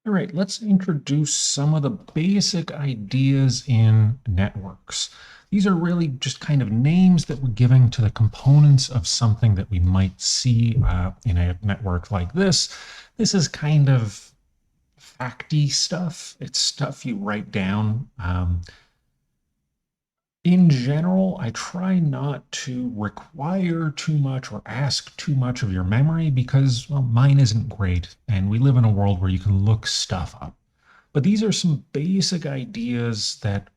All right, let's introduce some of the basic ideas in networks. These are really just kind of names that we're giving to the components of something that we might see in a network like this. This is kind of facty stuff. It's stuff you write down. In general, I try not to require too much or ask too much of your memory because, well, mine isn't great, and we live in a world where you can look stuff up. But these are some basic ideas that,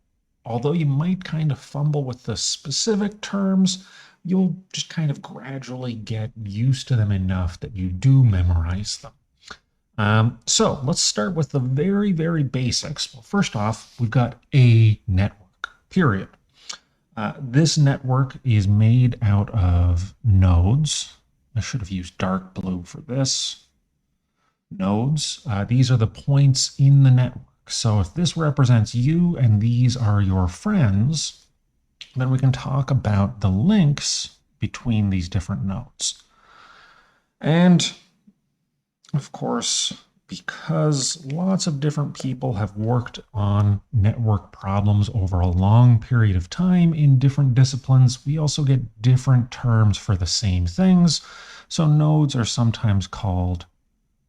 although you might kind of fumble with the specific terms, you'll just kind of gradually get used to them enough that you do memorize them. So let's start with the very, very basics. Well, first off, we've got a network, period. This network is made out of nodes. I should have used dark blue for this. Nodes. These are the points in the network. So if this represents you and these are your friends, then we can talk about the links between these different nodes. And of course, because lots of different people have worked on network problems over a long period of time in different disciplines, we also get different terms for the same things. So nodes are sometimes called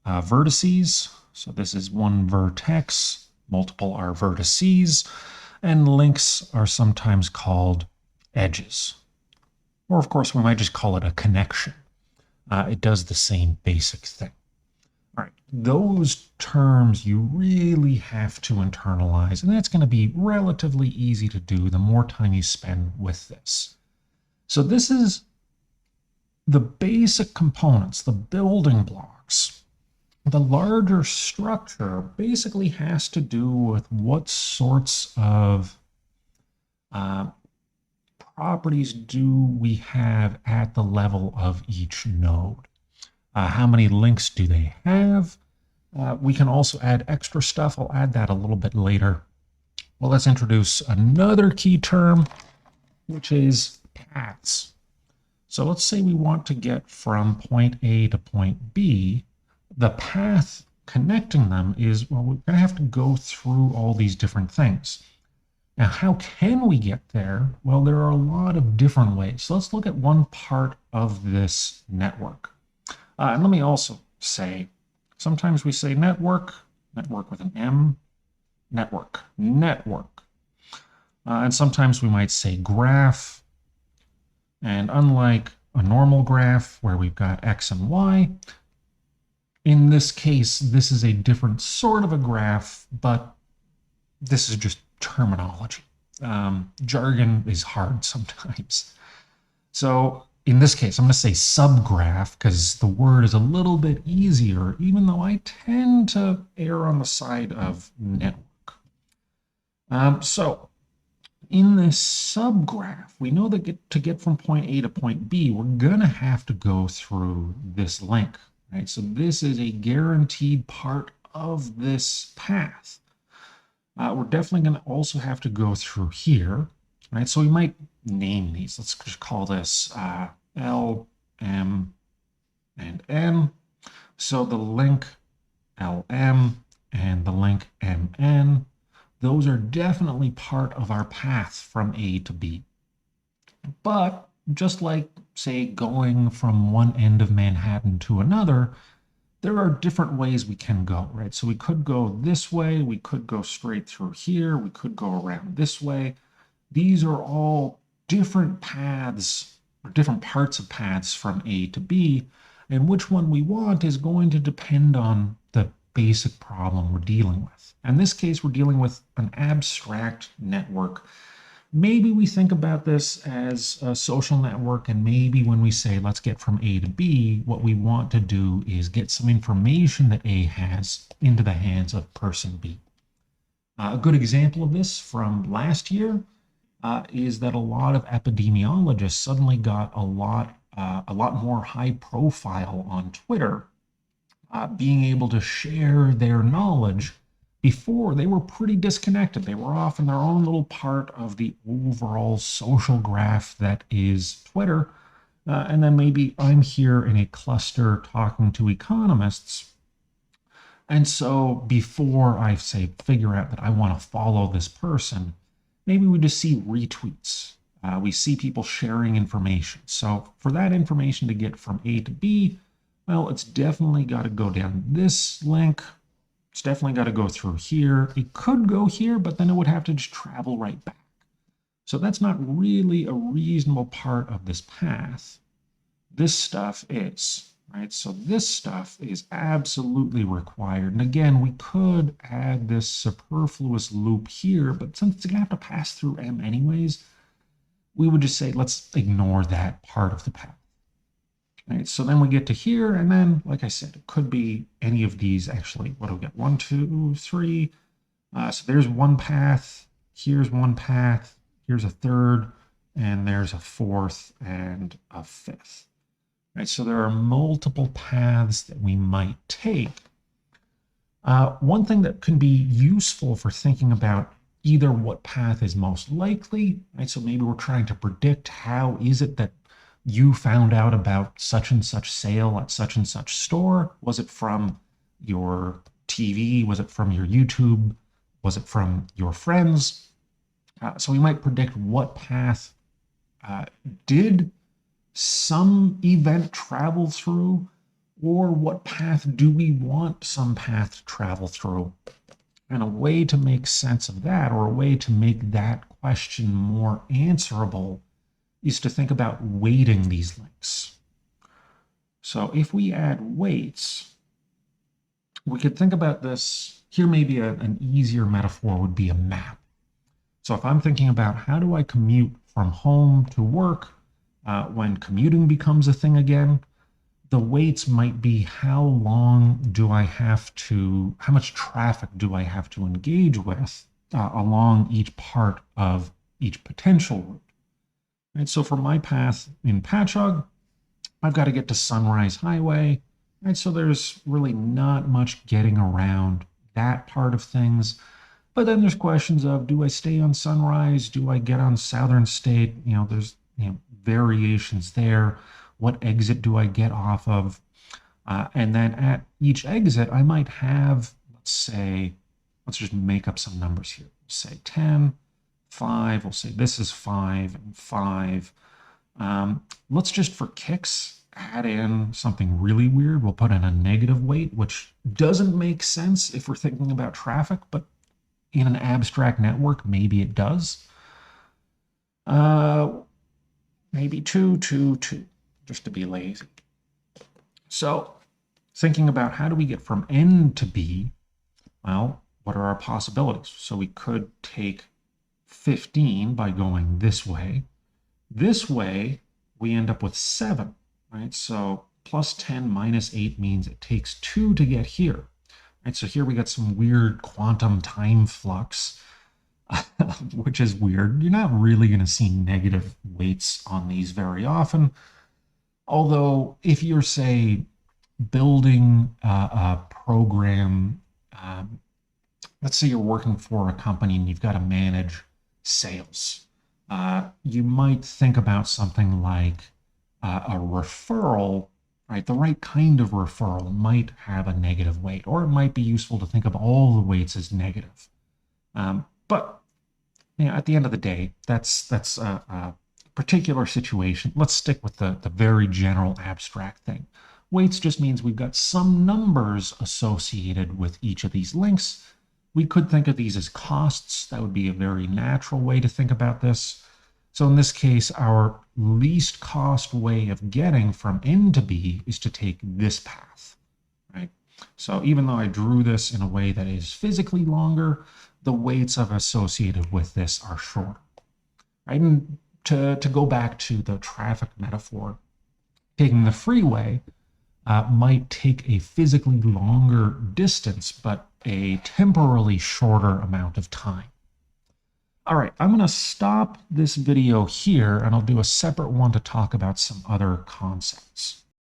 vertices. So this is one vertex, multiple are vertices, and links are sometimes called edges. Or of course, we might just call it a connection. It does the same basic thing. All right, those terms you really have to internalize, and that's going to be relatively easy to do the more time you spend with this. So this is the basic components, the building blocks. The larger structure basically has to do with what sorts of properties do we have at the level of each node. How many links do they have? We can also add extra stuff. I'll add that a little bit later. Well, let's introduce another key term, which is paths. So let's say we want to get from point A to point B. The path connecting them is, well, we're going to have to go through all these different things. Now, how can we get there? Well, there are a lot of different ways. So let's look at one part of this network. And let me also say, sometimes we say network, network with an M, network, network. And sometimes we might say graph. And unlike a normal graph where we've got X and Y, in this case, this is a different sort of a graph, but this is just terminology. Jargon is hard sometimes. So in this case, I'm going to say subgraph because the word is a little bit easier, even though I tend to err on the side of network. So in this subgraph, we know that to get from point A to point B, we're going to have to go through this link, right? So this is a guaranteed part of this path. We're definitely going to also have to go through here, right? So we might name these. Let's just call this L, M, and N. So the link LM and the link MN, those are definitely part of our path from A to B. But just like, say, going from one end of Manhattan to another, there are different ways we can go, right? So we could go this way, we could go straight through here, we could go around this way. These are all different paths or different parts of paths from A to B, and which one we want is going to depend on the basic problem we're dealing with. In this case, we're dealing with an abstract network. Maybe we think about this as a social network, and maybe when we say let's get from A to B, what we want to do is get some information that A has into the hands of person B. A good example of this from last year is that a lot of epidemiologists suddenly got a lot more high profile on Twitter, being able to share their knowledge. Before, they were pretty disconnected. They were off in their own little part of the overall social graph that is Twitter. And then maybe I'm here in a cluster talking to economists. And so before I say figure out that I want to follow this person, maybe we just see retweets. We see people sharing information. So for that information to get from A to B, well, it's definitely got to go down this link. It's definitely got to go through here. It could go here, but then it would have to just travel right back. So that's not really a reasonable part of this path. This stuff is, right? So this stuff is absolutely required. And again, we could add this superfluous loop here, but since it's gonna have to pass through M anyways, we would just say, let's ignore that part of the path. Right, so then we get to here, and then, like I said, it could be any of these actually. What do we get? 1, 2, 3. So there's one path, here's one path, here's a third, and there's a fourth and a fifth. Right, so there are multiple paths that we might take. One thing that can be useful for thinking about either what path is most likely, right? So maybe we're trying to predict how is it that you found out about such and such sale at such and such store. Was it from your TV? Was it from your YouTube? Was it from your friends? So we might predict what path did some event travel through, or what path do we want some path to travel through? And a way to make sense of that, or a way to make that question more answerable, is to think about weighting these links. So if we add weights, we could think about this. Here maybe an easier metaphor would be a map. So if I'm thinking about how do I commute from home to work, when commuting becomes a thing again, the weights might be how long do I have to, how much traffic do I have to engage with along each part of each potential route. Right, so for my path in Patchogue, I've got to get to Sunrise Highway. Right, so there's really not much getting around that part of things. But then there's questions of, do I stay on Sunrise? Do I get on Southern State? There's variations there. What exit do I get off of? And then at each exit, I might have, let's just make up some numbers here. We'll say 10, 5. We'll say this is 5 and 5. Let's just, for kicks, add in something really weird. We'll put in a negative weight, which doesn't make sense if we're thinking about traffic, but in an abstract network, maybe it does. Maybe 2, 2, 2, just to be lazy. So thinking about how do we get from N to B, well, what are our possibilities? So we could take 15 by going this way. This way, we end up with 7, right? So plus 10 minus 8 means it takes 2 to get here. Right? So here we got some weird quantum time flux, which is weird. You're not really going to see negative weights on these very often. Although if you're, say, building a program, let's say you're working for a company and you've got to manage sales, you might think about something like a referral, right? The right kind of referral might have a negative weight, or it might be useful to think of all the weights as negative. But at the end of the day, that's a particular situation. Let's stick with the very general abstract thing. Weights just means we've got some numbers associated with each of these links. We could think of these as costs. That would be a very natural way to think about this. So in this case, our least cost way of getting from N to B is to take this path, right? So even though I drew this in a way that is physically longer, the weights associated with this are shorter, right? And to go back to the traffic metaphor, taking the freeway might take a physically longer distance, but a temporally shorter amount of time. All right, I'm going to stop this video here, and I'll do a separate one to talk about some other concepts.